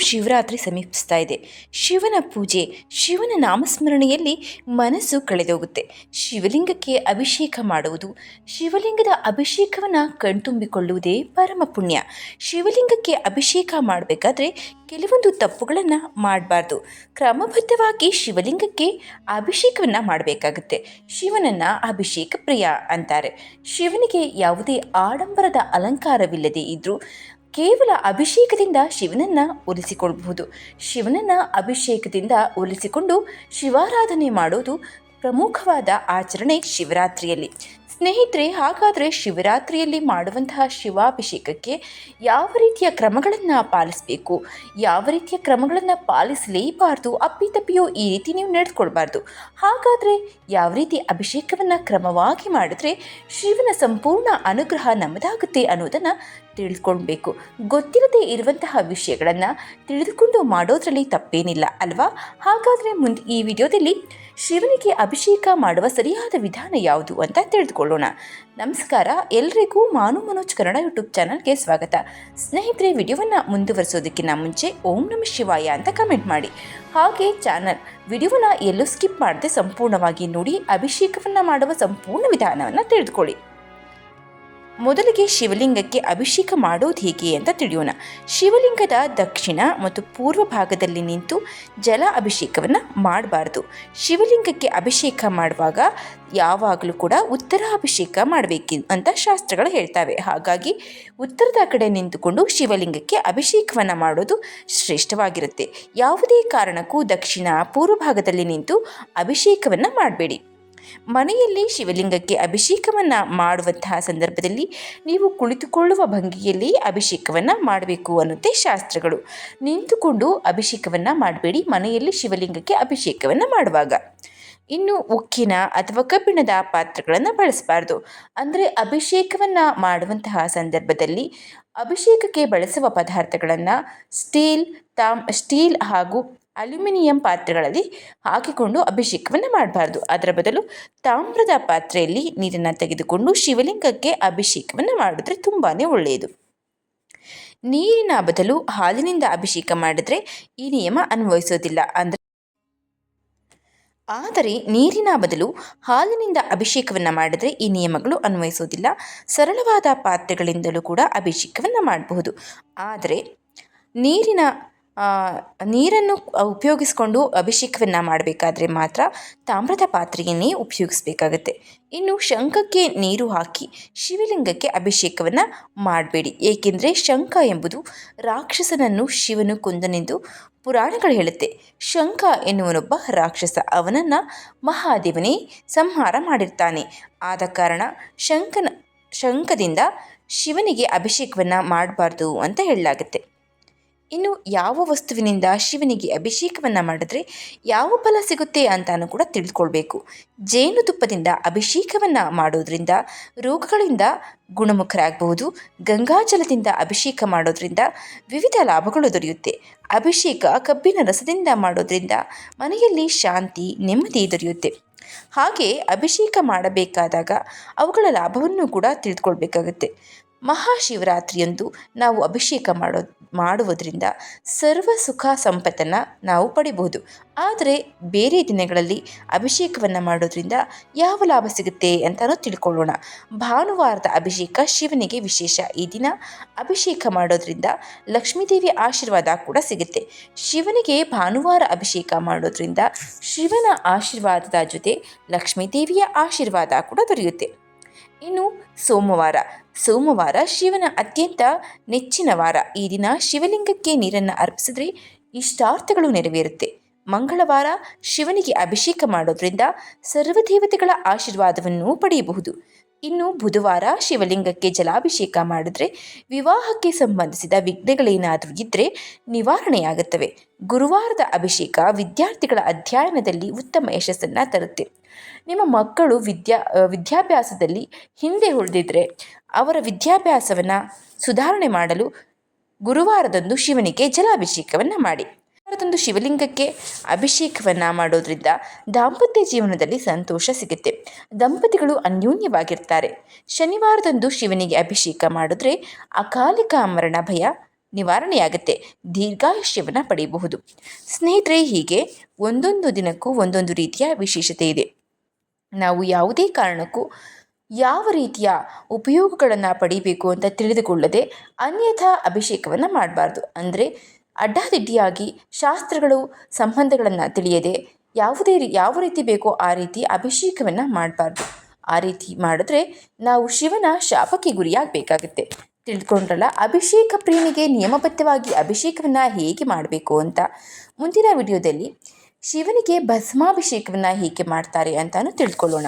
ಶಿವರಾತ್ರಿ ಸಮೀಪಿಸ್ತಾ ಇದೆ. ಶಿವನ ಪೂಜೆ, ಶಿವನ ನಾಮಸ್ಮರಣೆಯಲ್ಲಿ ಮನಸ್ಸು ಕಳೆದೋಗುತ್ತೆ. ಶಿವಲಿಂಗಕ್ಕೆ ಅಭಿಷೇಕ ಮಾಡುವುದು, ಶಿವಲಿಂಗದ ಅಭಿಷೇಕವನ್ನು ಕಣ್ತುಂಬಿಕೊಳ್ಳುವುದೇ ಪರಮ ಪುಣ್ಯ. ಶಿವಲಿಂಗಕ್ಕೆ ಅಭಿಷೇಕ ಮಾಡಬೇಕಾದ್ರೆ ಕೆಲವೊಂದು ತಪ್ಪುಗಳನ್ನು ಮಾಡಬಾರ್ದು. ಕ್ರಮಬದ್ಧವಾಗಿ ಶಿವಲಿಂಗಕ್ಕೆ ಅಭಿಷೇಕವನ್ನು ಮಾಡಬೇಕಾಗುತ್ತೆ. ಶಿವನನ್ನು ಅಭಿಷೇಕ ಪ್ರಿಯ ಅಂತಾರೆ. ಶಿವನಿಗೆ ಯಾವುದೇ ಆಡಂಬರದ ಅಲಂಕಾರವಿಲ್ಲದೆ ಇದ್ದರೂ ಕೇವಲ ಅಭಿಷೇಕದಿಂದ ಶಿವನನ್ನು ಒಲಿಸಿಕೊಳ್ಳಬಹುದು. ಶಿವನನ್ನು ಅಭಿಷೇಕದಿಂದ ಒಲಿಸಿಕೊಂಡು ಶಿವಾರಾಧನೆ ಮಾಡೋದು ಪ್ರಮುಖವಾದ ಆಚರಣೆ ಶಿವರಾತ್ರಿಯಲ್ಲಿ. ಸ್ನೇಹಿತರೆ, ಹಾಗಾದರೆ ಶಿವರಾತ್ರಿಯಲ್ಲಿ ಮಾಡುವಂತಹ ಶಿವಾಭಿಷೇಕಕ್ಕೆ ಯಾವ ರೀತಿಯ ಕ್ರಮಗಳನ್ನು ಪಾಲಿಸಬೇಕು, ಯಾವ ರೀತಿಯ ಕ್ರಮಗಳನ್ನು ಪಾಲಿಸಲೇಬಾರ್ದು, ಅಪ್ಪಿತಪ್ಪಿಯೋ ಈ ರೀತಿ ನೀವು ನಡೆದುಕೊಳ್ಬಾರ್ದು. ಹಾಗಾದರೆ ಯಾವ ರೀತಿ ಅಭಿಷೇಕವನ್ನು ಕ್ರಮವಾಗಿ ಮಾಡಿದ್ರೆ ಶಿವನ ಸಂಪೂರ್ಣ ಅನುಗ್ರಹ ನಮ್ಮದಾಗುತ್ತೆ ಅನ್ನೋದನ್ನು ತಿಳಿದುಕೊಳ್ಬೇಕು. ಗೊತ್ತಿರದೇ ಇರುವಂತಹ ವಿಷಯಗಳನ್ನು ತಿಳಿದುಕೊಂಡು ಮಾಡೋದ್ರಲ್ಲಿ ತಪ್ಪೇನಿಲ್ಲ ಅಲ್ವಾ? ಹಾಗಾದರೆ ಈ ವಿಡಿಯೋದಲ್ಲಿ ಶಿವನಿಗೆ ಅಭಿಷೇಕ ಮಾಡುವ ಸರಿಯಾದ ವಿಧಾನ ಯಾವುದು ಅಂತ ತಿಳಿದುಕೊಳ್ಳೋಣ. ನಮಸ್ಕಾರ, ಎಲ್ರಿಗೂ ಮಾನು ಮನೋಜ್ ಕನ್ನಡ ಯೂಟ್ಯೂಬ್ ಚಾನಲ್ಗೆ ಸ್ವಾಗತ. ಸ್ನೇಹಿತರೆ, ವಿಡಿಯೋವನ್ನು ಮುಂದುವರಿಸೋದಕ್ಕಿಂತ ಮುಂಚೆ ಓಂ ನಮಃ ಶಿವಾಯ ಅಂತ ಕಮೆಂಟ್ ಮಾಡಿ. ಹಾಗೆ ವಿಡಿಯೋವನ್ನು ಎಲ್ಲೂ ಸ್ಕಿಪ್ ಮಾಡದೆ ಸಂಪೂರ್ಣವಾಗಿ ನೋಡಿ ಅಭಿಷೇಕವನ್ನು ಮಾಡುವ ಸಂಪೂರ್ಣ ವಿಧಾನವನ್ನು ತಿಳಿದುಕೊಳ್ಳಿ. ಮೊದಲಿಗೆ ಶಿವಲಿಂಗಕ್ಕೆ ಅಭಿಷೇಕ ಮಾಡೋದು ಹೇಗೆ ಅಂತ ತಿಳಿಯೋಣ. ಶಿವಲಿಂಗದ ದಕ್ಷಿಣ ಮತ್ತು ಪೂರ್ವ ಭಾಗದಲ್ಲಿ ನಿಂತು ಜಲ ಅಭಿಷೇಕವನ್ನು ಮಾಡಬಾರ್ದು. ಶಿವಲಿಂಗಕ್ಕೆ ಅಭಿಷೇಕ ಮಾಡುವಾಗ ಯಾವಾಗಲೂ ಕೂಡ ಉತ್ತರ ಅಭಿಷೇಕ ಮಾಡಬೇಕು ಅಂತ ಶಾಸ್ತ್ರಗಳು ಹೇಳ್ತವೆ. ಹಾಗಾಗಿ ಉತ್ತರದ ಕಡೆ ನಿಂತುಕೊಂಡು ಶಿವಲಿಂಗಕ್ಕೆ ಅಭಿಷೇಕವನ್ನು ಮಾಡೋದು ಶ್ರೇಷ್ಠವಾಗಿರುತ್ತೆ. ಯಾವುದೇ ಕಾರಣಕ್ಕೂ ದಕ್ಷಿಣ ಪೂರ್ವ ಭಾಗದಲ್ಲಿ ನಿಂತು ಅಭಿಷೇಕವನ್ನು ಮಾಡಬೇಡಿ. ಮನೆಯಲ್ಲಿ ಶಿವಲಿಂಗಕ್ಕೆ ಅಭಿಷೇಕವನ್ನು ಮಾಡುವಂತಹ ಸಂದರ್ಭದಲ್ಲಿ ನೀವು ಕುಳಿತುಕೊಳ್ಳುವ ಭಂಗಿಯಲ್ಲಿ ಅಭಿಷೇಕವನ್ನು ಮಾಡಬೇಕು ಅನ್ನುತ್ತೆ ಶಾಸ್ತ್ರಗಳು. ನಿಂತುಕೊಂಡು ಅಭಿಷೇಕವನ್ನು ಮಾಡಬೇಡಿ ಮನೆಯಲ್ಲಿ ಶಿವಲಿಂಗಕ್ಕೆ ಅಭಿಷೇಕವನ್ನು ಮಾಡುವಾಗ. ಇನ್ನು ಉಕ್ಕಿನ ಅಥವಾ ಕಬ್ಬಿಣದ ಪಾತ್ರೆಗಳನ್ನು ಬಳಸಬಾರ್ದು. ಅಂದರೆ ಅಭಿಷೇಕವನ್ನು ಮಾಡುವಂತಹ ಸಂದರ್ಭದಲ್ಲಿ ಅಭಿಷೇಕಕ್ಕೆ ಬಳಸುವ ಪದಾರ್ಥಗಳನ್ನು ಸ್ಟೀಲ್ ಹಾಗೂ ಅಲ್ಯೂಮಿನಿಯಂ ಪಾತ್ರೆಗಳಲ್ಲಿ ಹಾಕಿಕೊಂಡು ಅಭಿಷೇಕವನ್ನು ಮಾಡಬಾರ್ದು. ಅದರ ಬದಲು ತಾಮ್ರದ ಪಾತ್ರೆಯಲ್ಲಿ ನೀರನ್ನು ತೆಗೆದುಕೊಂಡು ಶಿವಲಿಂಗಕ್ಕೆ ಅಭಿಷೇಕವನ್ನು ಮಾಡಿದ್ರೆ ತುಂಬಾ ಒಳ್ಳೆಯದು. ನೀರಿನ ಬದಲು ಹಾಲಿನಿಂದ ಅಭಿಷೇಕ ಮಾಡಿದ್ರೆ ಈ ನಿಯಮ ಅನ್ವಯಿಸೋದಿಲ್ಲ. ಆದರೆ ನೀರಿನ ಬದಲು ಹಾಲಿನಿಂದ ಅಭಿಷೇಕವನ್ನು ಮಾಡಿದರೆ ಈ ನಿಯಮಗಳು ಅನ್ವಯಿಸೋದಿಲ್ಲ. ಸರಳವಾದ ಪಾತ್ರೆಗಳಿಂದಲೂ ಕೂಡ ಅಭಿಷೇಕವನ್ನು ಮಾಡಬಹುದು. ಆದರೆ ನೀರನ್ನು ಉಪಯೋಗಿಸಿಕೊಂಡು ಅಭಿಷೇಕವನ್ನು ಮಾಡಬೇಕಾದ್ರೆ ಮಾತ್ರ ತಾಮ್ರದ ಪಾತ್ರೆಯನ್ನೇ ಉಪಯೋಗಿಸಬೇಕಾಗತ್ತೆ. ಇನ್ನು ಶಂಖಕ್ಕೆ ನೀರು ಹಾಕಿ ಶಿವಲಿಂಗಕ್ಕೆ ಅಭಿಷೇಕವನ್ನು ಮಾಡಬೇಡಿ. ಏಕೆಂದರೆ ಶಂಖ ಎಂಬುದು ರಾಕ್ಷಸನನ್ನು ಶಿವನು ಕೊಂದನೆಂದು ಪುರಾಣಗಳು ಹೇಳುತ್ತೆ. ಶಂಖ ಎನ್ನುವನೊಬ್ಬ ರಾಕ್ಷಸ, ಅವನನ್ನು ಮಹಾದೇವನೇ ಸಂಹಾರ ಮಾಡಿರ್ತಾನೆ. ಆದ ಕಾರಣ ಶಂಖದಿಂದ ಶಿವನಿಗೆ ಅಭಿಷೇಕವನ್ನು ಮಾಡಬಾರ್ದು ಅಂತ ಹೇಳಲಾಗುತ್ತೆ. ಇನ್ನು ಯಾವ ವಸ್ತುವಿನಿಂದ ಶಿವನಿಗೆ ಅಭಿಷೇಕವನ್ನು ಮಾಡಿದ್ರೆ ಯಾವ ಫಲ ಸಿಗುತ್ತೆ ಅಂತಾನು ಕೂಡ ತಿಳಿದುಕೊಳ್ಬೇಕು. ಜೇನುತುಪ್ಪದಿಂದ ಅಭಿಷೇಕವನ್ನು ಮಾಡೋದ್ರಿಂದ ರೋಗಗಳಿಂದ ಗುಣಮುಖರಾಗಬಹುದು. ಗಂಗಾಜಲದಿಂದ ಅಭಿಷೇಕ ಮಾಡೋದ್ರಿಂದ ವಿವಿಧ ಲಾಭಗಳು ದೊರೆಯುತ್ತೆ. ಅಭಿಷೇಕ ಕಬ್ಬಿನ ರಸದಿಂದ ಮಾಡೋದ್ರಿಂದ ಮನೆಯಲ್ಲಿ ಶಾಂತಿ, ನೆಮ್ಮದಿ ದೊರೆಯುತ್ತೆ. ಹಾಗೆ ಅಭಿಷೇಕ ಮಾಡಬೇಕಾದಾಗ ಅವುಗಳ ಲಾಭವನ್ನು ಕೂಡ ತಿಳಿದುಕೊಳ್ಬೇಕಾಗುತ್ತೆ. ಮಹಾಶಿವರಾತ್ರಿಯಂದು ನಾವು ಅಭಿಷೇಕ ಮಾಡುವುದರಿಂದ ಸರ್ವ ಸುಖ ಸಂಪತ್ತನ್ನು ನಾವು ಪಡಿಬಹುದು. ಆದರೆ ಬೇರೆ ದಿನಗಳಲ್ಲಿ ಅಭಿಷೇಕವನ್ನು ಮಾಡೋದ್ರಿಂದ ಯಾವ ಲಾಭ ಸಿಗುತ್ತೆ ಅಂತಲೂ ತಿಳ್ಕೊಳ್ಳೋಣ. ಭಾನುವಾರದ ಅಭಿಷೇಕ ಶಿವನಿಗೆ ವಿಶೇಷ. ಈ ದಿನ ಅಭಿಷೇಕ ಮಾಡೋದ್ರಿಂದ ಲಕ್ಷ್ಮೀದೇವಿಯ ಆಶೀರ್ವಾದ ಕೂಡ ಸಿಗುತ್ತೆ. ಶಿವನಿಗೆ ಭಾನುವಾರ ಅಭಿಷೇಕ ಮಾಡೋದ್ರಿಂದ ಶಿವನ ಆಶೀರ್ವಾದದ ಜೊತೆ ಲಕ್ಷ್ಮೀದೇವಿಯ ಆಶೀರ್ವಾದ ಕೂಡ ದೊರೆಯುತ್ತೆ. ಇನ್ನು ಸೋಮವಾರ ಶಿವನ ಅತ್ಯಂತ ನೆಚ್ಚಿನ ವಾರ. ಈ ದಿನ ಶಿವಲಿಂಗಕ್ಕೆ ನೀರನ್ನು ಅರ್ಪಿಸಿದ್ರೆ ಇಷ್ಟಾರ್ಥಗಳು ನೆರವೇರುತ್ತೆ. ಮಂಗಳವಾರ ಶಿವನಿಗೆ ಅಭಿಷೇಕ ಮಾಡೋದ್ರಿಂದ ಸರ್ವದೇವತೆಗಳ ಆಶೀರ್ವಾದವನ್ನು ಪಡೆಯಬಹುದು. ಇನ್ನು ಬುಧವಾರ ಶಿವಲಿಂಗಕ್ಕೆ ಜಲಾಭಿಷೇಕ ಮಾಡಿದ್ರೆ ವಿವಾಹಕ್ಕೆ ಸಂಬಂಧಿಸಿದ ವಿಘ್ನಗಳೇನಾದರೂ ಇದ್ದರೆ ನಿವಾರಣೆಯಾಗುತ್ತವೆ. ಗುರುವಾರದ ಅಭಿಷೇಕ ವಿದ್ಯಾರ್ಥಿಗಳ ಅಧ್ಯಯನದಲ್ಲಿ ಉತ್ತಮ ಯಶಸ್ಸನ್ನು ತರುತ್ತೆ. ನಿಮ್ಮ ಮಕ್ಕಳು ವಿದ್ಯಾಭ್ಯಾಸದಲ್ಲಿ ಹಿಂದೆ ಉಳಿದಿದ್ದರೆ ಅವರ ವಿದ್ಯಾಭ್ಯಾಸವನ್ನು ಸುಧಾರಣೆ ಮಾಡಲು ಗುರುವಾರದಂದು ಶಿವನಿಗೆ ಜಲಾಭಿಷೇಕವನ್ನು ಮಾಡಿ. ಗುರುವಾರದಂದು ಶಿವಲಿಂಗಕ್ಕೆ ಅಭಿಷೇಕವನ್ನು ಮಾಡೋದ್ರಿಂದ ದಾಂಪತ್ಯ ಜೀವನದಲ್ಲಿ ಸಂತೋಷ ಸಿಗುತ್ತೆ. ದಂಪತಿಗಳು ಅನ್ಯೋನ್ಯವಾಗಿರ್ತಾರೆ. ಶನಿವಾರದಂದು ಶಿವನಿಗೆ ಅಭಿಷೇಕ ಮಾಡಿದ್ರೆ ಅಕಾಲಿಕ ಮರಣ ಭಯ ನಿವಾರಣೆಯಾಗುತ್ತೆ, ದೀರ್ಘಾಯುಷ್ಯವನ್ನು ಪಡೆಯಬಹುದು. ಸ್ನೇಹಿತರೆ, ಹೀಗೆ ಒಂದೊಂದು ದಿನಕ್ಕೂ ಒಂದೊಂದು ರೀತಿಯ ವಿಶೇಷತೆ ಇದೆ. ನಾವು ಯಾವುದೇ ಕಾರಣಕ್ಕೂ ಯಾವ ರೀತಿಯ ಉಪಯೋಗಗಳನ್ನು ಪಡಿಬೇಕು ಅಂತ ತಿಳಿದುಕೊಳ್ಳದೆ ಅನ್ಯಥಾ ಅಭಿಷೇಕವನ್ನು ಮಾಡಬಾರ್ದು. ಅಂದರೆ ಅಡ್ಡಾದಿಡ್ಡಿಯಾಗಿ ಶಾಸ್ತ್ರಗಳು ಸಂಬಂಧಗಳನ್ನು ತಿಳಿಯದೆ ಯಾವ ರೀತಿ ಬೇಕೋ ಆ ರೀತಿ ಅಭಿಷೇಕವನ್ನು ಮಾಡಬಾರ್ದು. ಆ ರೀತಿ ಮಾಡಿದ್ರೆ ನಾವು ಶಿವನ ಶಾಪಕ್ಕೆ ಗುರಿಯಾಗಬೇಕಾಗುತ್ತೆ. ತಿಳ್ಕೊಂಡ್ರಲ್ಲ, ಅಭಿಷೇಕ ಪ್ರೇಮಿಗೆ ನಿಯಮಬದ್ಧವಾಗಿ ಅಭಿಷೇಕವನ್ನು ಹೇಗೆ ಮಾಡಬೇಕು ಅಂತ. ಮುಂದಿನ ವಿಡಿಯೋದಲ್ಲಿ ಶಿವನಿಗೆ ಭಸ್ಮಾಭಿಷೇಕವನ್ನು ಹೇಗೆ ಮಾಡ್ತಾರೆ ಅಂತಾನು ತಿಳ್ಕೊಳ್ಳೋಣ.